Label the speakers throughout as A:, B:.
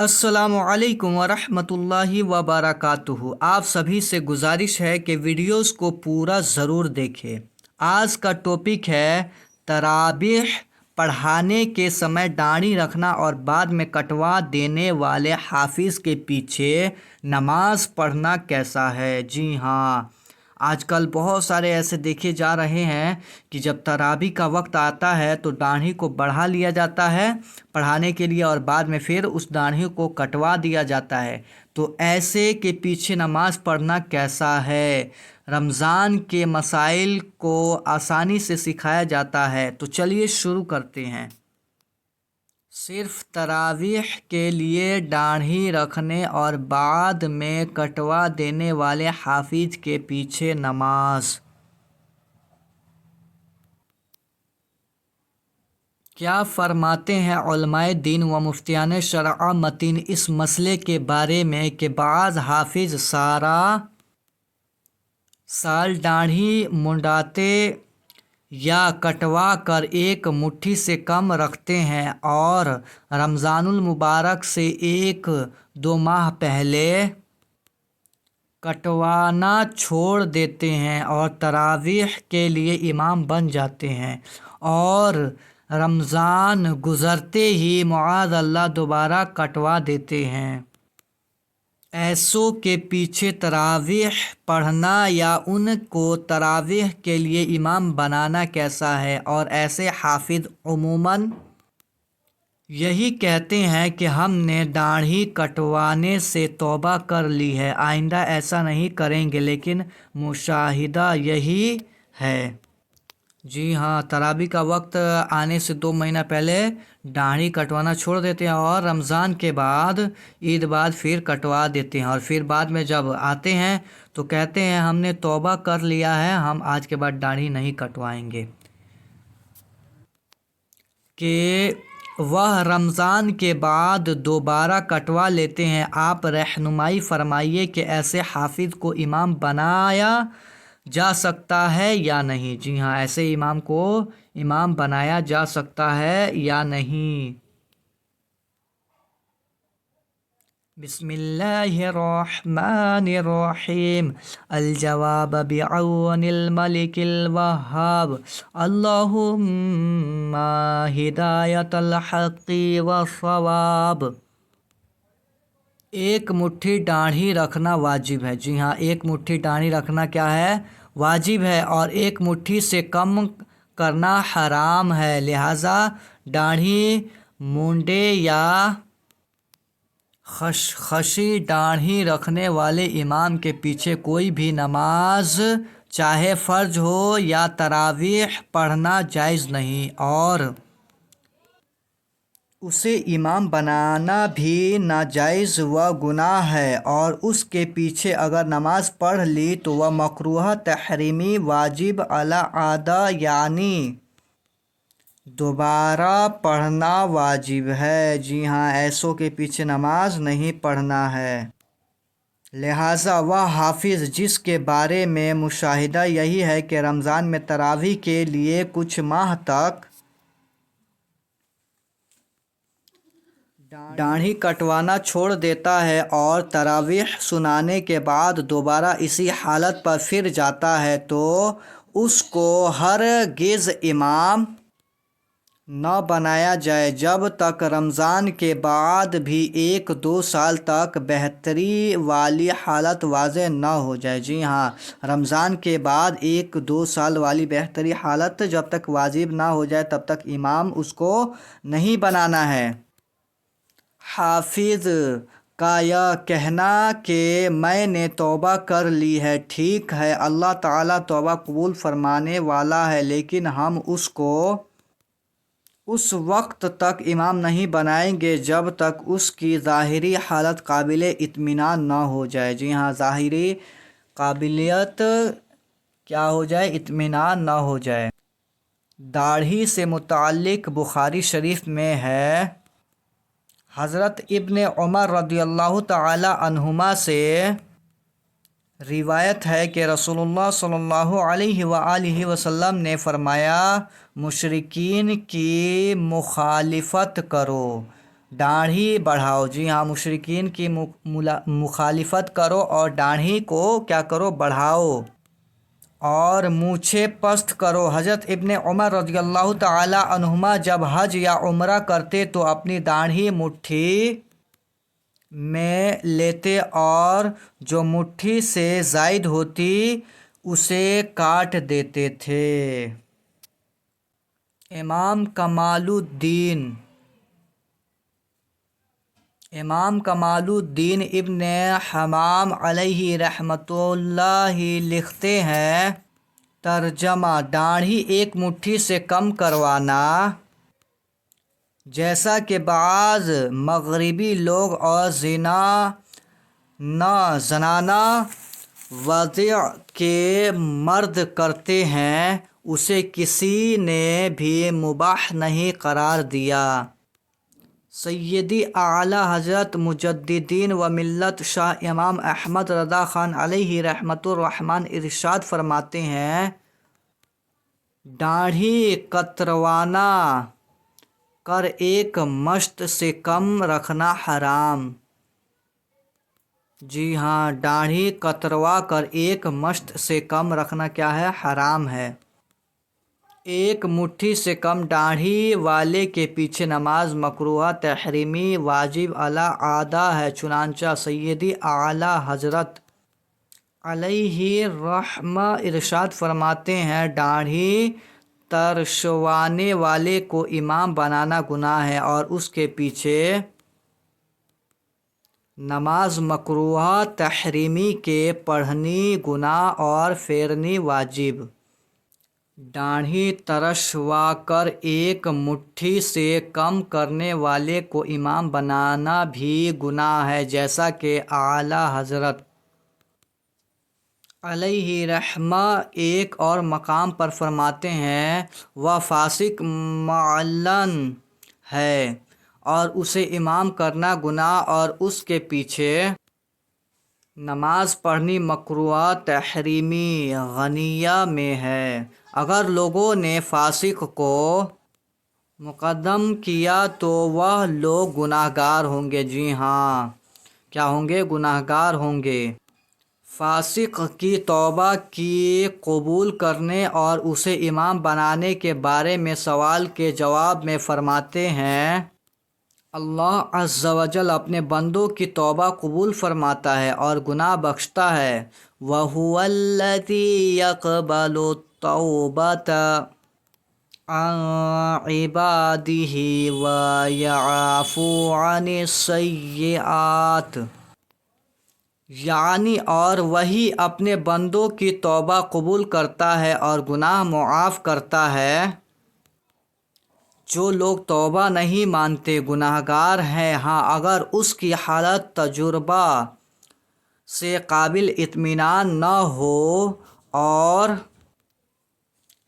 A: अस्सलामु अलैकुम वरहमतुल्लाहि वबरकातुहू। आप सभी से गुजारिश है कि वीडियोस को पूरा ज़रूर देखें। आज का टॉपिक है तराबीह पढ़ाने के समय दाढ़ी रखना और बाद में कटवा देने वाले हाफिज़ के पीछे नमाज पढ़ना कैसा है। जी हाँ, आजकल बहुत सारे ऐसे देखे जा रहे हैं कि जब तराबी का वक्त आता है तो दाढ़ी को बढ़ा लिया जाता है पढ़ाने के लिए और बाद में फिर उस दाढ़ी को कटवा दिया जाता है। तो ऐसे के पीछे नमाज पढ़ना कैसा है। रमज़ान के मसाइल को आसानी से सिखाया जाता है। तो चलिए शुरू करते हैं। सिर्फ तरावीह के लिए दाढ़ी रखने और बाद में कटवा देने वाले हाफिज के पीछे नमाज। क्या फरमाते हैं उलमाए दीन व मुफ्तियान शरअ मतीन इस मसले के बारे में कि बाज़ हाफिज सारा साल दाढ़ी मुंडाते या कटवा कर एक मुट्ठी से कम रखते हैं और रमज़ानुल मुबारक से 1-2 माह पहले कटवाना छोड़ देते हैं और तरावीह के लिए इमाम बन जाते हैं और रमज़ान गुज़रते ही मुआज़ अल्लाह दोबारा कटवा देते हैं। ऐसों के पीछे तरावीह पढ़ना या उनको तरावीह के लिए इमाम बनाना कैसा है। और ऐसे हाफिज उमूमन यही कहते हैं कि हमने दाढ़ी कटवाने से तौबा कर ली है, आइंदा ऐसा नहीं करेंगे, लेकिन मुशाहिदा यही है। जी हाँ, तराबी का वक्त आने से 2 महीना पहले दाढ़ी कटवाना छोड़ देते हैं और रमज़ान के बाद ईद बाद फिर कटवा देते हैं और फिर बाद में जब आते हैं तो कहते हैं हमने तौबा कर लिया है, हम आज के बाद दाढ़ी नहीं कटवाएंगे। कि वह रमज़ान के बाद दोबारा कटवा लेते हैं। आप रहनुमाई फरमाइए कि ऐसे हाफिज़ को इमाम बनाया जा सकता है या नहीं। जी हाँ, ऐसे इमाम को इमाम बनाया जा सकता है या नहीं। बिस्मिल्लाहिर्रहमानिर्रहीम। अल जवाब बिअौनिल मलिकिल वहाब। अल्लाहुम्मा हिदायतल हक़्क़ि वस्सवाब। एक मुट्ठी दाढ़ी रखना वाजिब है। जी हाँ, एक मुट्ठी दाढ़ी रखना क्या है, वाजिब है और एक मुट्ठी से कम करना हराम है। लिहाजा दाढ़ी मुंडे या खशी दाढ़ी रखने वाले इमाम के पीछे कोई भी नमाज चाहे फ़र्ज हो या तरावीह पढ़ना जायज़ नहीं और उसे इमाम बनाना भी नाजायज़ व गुनाह है। और उसके पीछे अगर नमाज पढ़ ली तो वह मकरूह तहरीमी वाजिब अला आदा यानी दोबारा पढ़ना वाजिब है। जी हाँ, ऐसों के पीछे नमाज नहीं पढ़ना है। लिहाजा वह हाफिज़ जिसके बारे में मुशाहिदा यही है कि रमज़ान में तरावी के लिए कुछ माह तक दाढ़ी कटवाना छोड़ देता है और तरावीह सुनाने के बाद दोबारा इसी हालत पर फिर जाता है तो उसको हरगिज़ इमाम न बनाया जाए जब तक रमज़ान के बाद भी 1-2 साल तक बेहतरी वाली हालत वाज़े न हो जाए। जी हाँ, रमज़ान के बाद 1-2 साल वाली बेहतरी हालत जब तक वाजिब ना हो जाए तब तक इमाम उसको नहीं बनाना है। हाफिज़ का यह कहना कि मैंने तौबा कर ली है, ठीक है, अल्लाह ताला तौबा कबूल फरमाने वाला है, लेकिन हम उसको उस वक्त तक इमाम नहीं बनाएंगे जब तक उसकी ज़ाहिरी हालत काबिल इत्मीनान ना हो जाए। जी हाँ, ज़ाहिरी काबिलियत क्या हो जाए, इत्मीनान ना हो जाए। दाढ़ी से मुताल्लिक़ बुखारी शरीफ में है, हज़रत इब्ने उमर रदियल्लाहु ताला अन्हुमा से रिवायत है कि रसूलुल्लाह सल्लल्लाहु अलैहि वसल्लम ने फरमाया, मुशरिकीन की मुखालिफत करो दाढ़ी बढ़ाओ। जी हाँ, मुशरिकीन की मुखालिफत करो और दाढ़ी को क्या करो, बढ़ाओ। और मूछें पस्त करो। हज़रत इब्ने उमर रज़ियल्लाहु ताला अन्हुमा जब हज या उम्रा करते तो अपनी दाढ़ी मुट्ठी में लेते और जो मुट्ठी से ज़ायद होती उसे काट देते थे। इमाम कमालुद्दीन इब्न हमाम अलैहि रहमतुल्लाहि लिखते हैं, तर्जमा, दाढ़ी एक मुट्ठी से कम करवाना जैसा कि बाज़ मगरिबी लोग और ज़नाना वज़िअ के मर्द करते हैं, उसे किसी ने भी मुबाह नहीं करार दिया। सैयदी आला हज़रत मुजद्दिदीन व मिल्लत शाह इमाम अहमद रज़ा ख़ान अलैहि रहमतुर रहमान इरशाद फरमाते हैं, दाढ़ी कतरवाना कर एक मश्त से कम रखना हराम। जी हाँ, दाढ़ी कतरवा कर एक मश्त से कम रखना क्या है, हराम है। एक मुट्ठी से कम दाढ़ी वाले के पीछे नमाज मकरूह, तहरीमी, वाजिब अला आदा है। चुनांचा सैयदी आला हज़रत अलैहि रहमा इरशाद फरमाते हैं, दाढ़ी तरशवाने वाले को इमाम बनाना गुनाह है और उसके पीछे नमाज मकरूह तहरीमी के पढ़नी गुनाह और फेरनी वाजिब। दाढ़ी तरशवा कर एक मुट्ठी से कम करने वाले को इमाम बनाना भी गुनाह है, जैसा कि आला हज़रत अलैहि रहमा एक और मकाम पर फरमाते हैं, वह फासिक मुअल्लन है और उसे इमाम करना गुनाह और उसके पीछे नमाज पढ़नी मकरूह तहरीमी गनिया में है। अगर लोगों ने फासिक को मुक़द्दम किया तो वह लोग गुनाहगार होंगे। जी हाँ, क्या होंगे, गुनाहगार होंगे। फासिक की तौबा की कबूल करने और उसे इमाम बनाने के बारे में सवाल के जवाब में फरमाते हैं, अल्लाह अज़्ज़ा वजल अपने बंदों की तौबा कबूल फरमाता है और गुनाह बख्शता है। वहुवल्लज़ी यक़बलु तौबता अन इबादिही व यअफ़ू अनिस सय्यिआत, यानी और वही अपने बंदों की तौबा कबूल करता है और गुनाह मुआफ़ करता है। जो लोग तौबा नहीं मानते गुनाहगार हैं। हाँ, अगर उसकी हालत तजुर्बा से काबिल इत्मीनान न हो और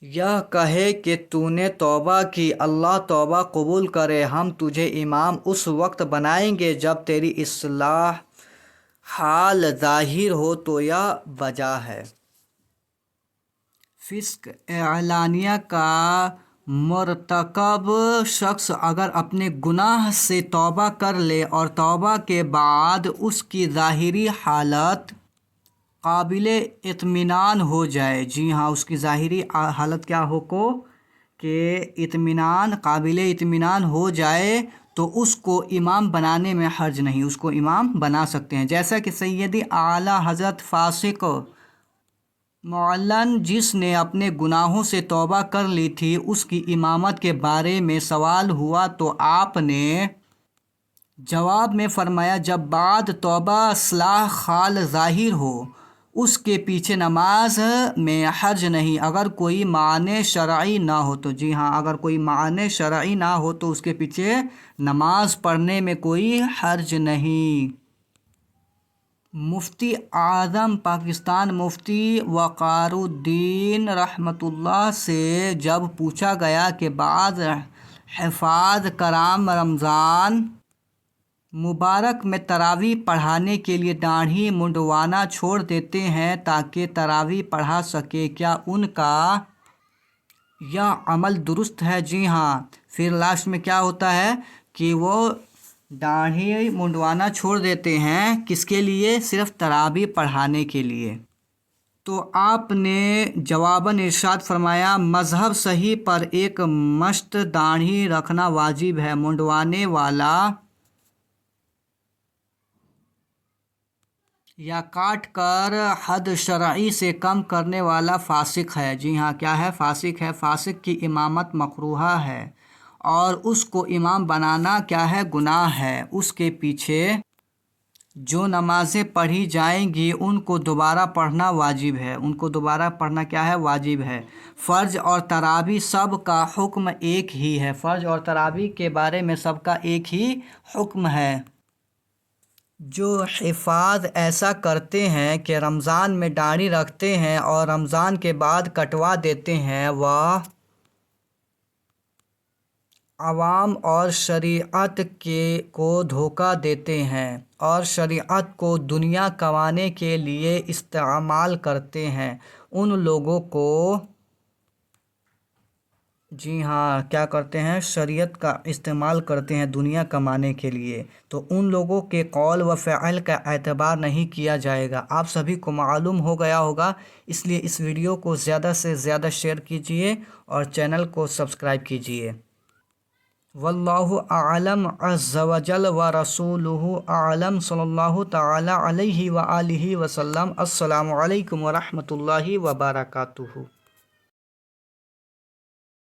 A: यह कहे कि तूने तौबा की, अल्लाह तौबा कबूल करे, हम तुझे इमाम उस वक्त बनाएंगे जब तेरी इस्लाह हाल ज़ाहिर हो, तो यह वजह है। फ़िस्क एलानिया का मुर्तकब शख्स अगर अपने गुनाह से तौबा कर ले और तौबा के बाद उसकी ज़ाहिरी हालत काबिले इत्मीनान हो जाए, जी हाँ, उसकी ज़ाहिरी हालत क्या हो को कि इत्मीनान, काबिले इत्मीनान हो जाए, तो उसको इमाम बनाने में हर्ज नहीं, उसको इमाम बना सकते हैं। जैसा कि सैयदी आला हज़रत फासिक मुअल्लन जिसने अपने गुनाहों से तौबा कर ली थी, उसकी इमामत के बारे में सवाल हुआ तो आपने जवाब में फरमाया, जब बाद तौबा इस्लाह हाल ज़ाहिर हो उसके पीछे नमाज में हर्ज नहीं, अगर कोई माने शरई ना हो तो। जी हाँ, अगर कोई माने शरई ना हो तो उसके पीछे नमाज पढ़ने में कोई हर्ज नहीं। मुफ्ती आज़म पाकिस्तान मुफ्ती वक़ारुद्दीन रहमतुल्लाह से जब पूछा गया कि बाज़ हिफ़ाज़ कराम रमज़ान मुबारक में तरावी पढ़ाने के लिए दाढ़ी मुंडवाना छोड़ देते हैं ताकि तरावी पढ़ा सके, क्या उनका यह अमल दुरुस्त है? जी हाँ। फिर लास्ट में क्या होता है कि वो दाढ़ी मुंडवाना छोड़ देते हैं किसके लिए? सिर्फ तराबी पढ़ाने के लिए। तो आपने जवाबन इरशाद फरमाया मज़हब सही पर एक मस्त दाढ़ी रखना वाजिब है, मुंडवाने वाला या काट कर हद शरई से कम करने वाला फासिक है। जी हाँ, क्या है? फासिक है। फासिक की इमामत मकरूहा है और उसको इमाम बनाना क्या है? गुनाह है। उसके पीछे जो नमाज़ें पढ़ी जाएंगी उनको दोबारा पढ़ना वाजिब है। उनको दोबारा पढ़ना क्या है? वाजिब है। फ़र्ज और तरावी सब का हुक्म एक ही है। फ़र्ज और तरावी के बारे में सबका एक ही हुक्म है। जो हिफ़ाज़ ऐसा करते हैं कि रमज़ान में दाढ़ी रखते हैं और रमज़ान के बाद कटवा देते हैं, वह अवाम और शरीअत को धोखा देते हैं और शरीअत को दुनिया कमाने के लिए इस्तेमाल करते हैं। उन लोगों को जी हाँ, क्या करते हैं? शरीयत का इस्तेमाल करते हैं दुनिया कमाने के लिए। तो उन लोगों के कौल व फ़अल का एतबार नहीं किया जाएगा। आप सभी को मालूम हो गया होगा, इसलिए इस वीडियो को ज़्यादा से ज़्यादा शेयर कीजिए और चैनल को सब्सक्राइब कीजिए। वल्लाहु आलम अज़्ज़ व जल व रसूलुहु आलम सल्लल्लाहु तआला अलैहि व आलिहि वसल्लम। अस्सलामु अलैकुम व रहमतुल्लाहि व बरकातुहू।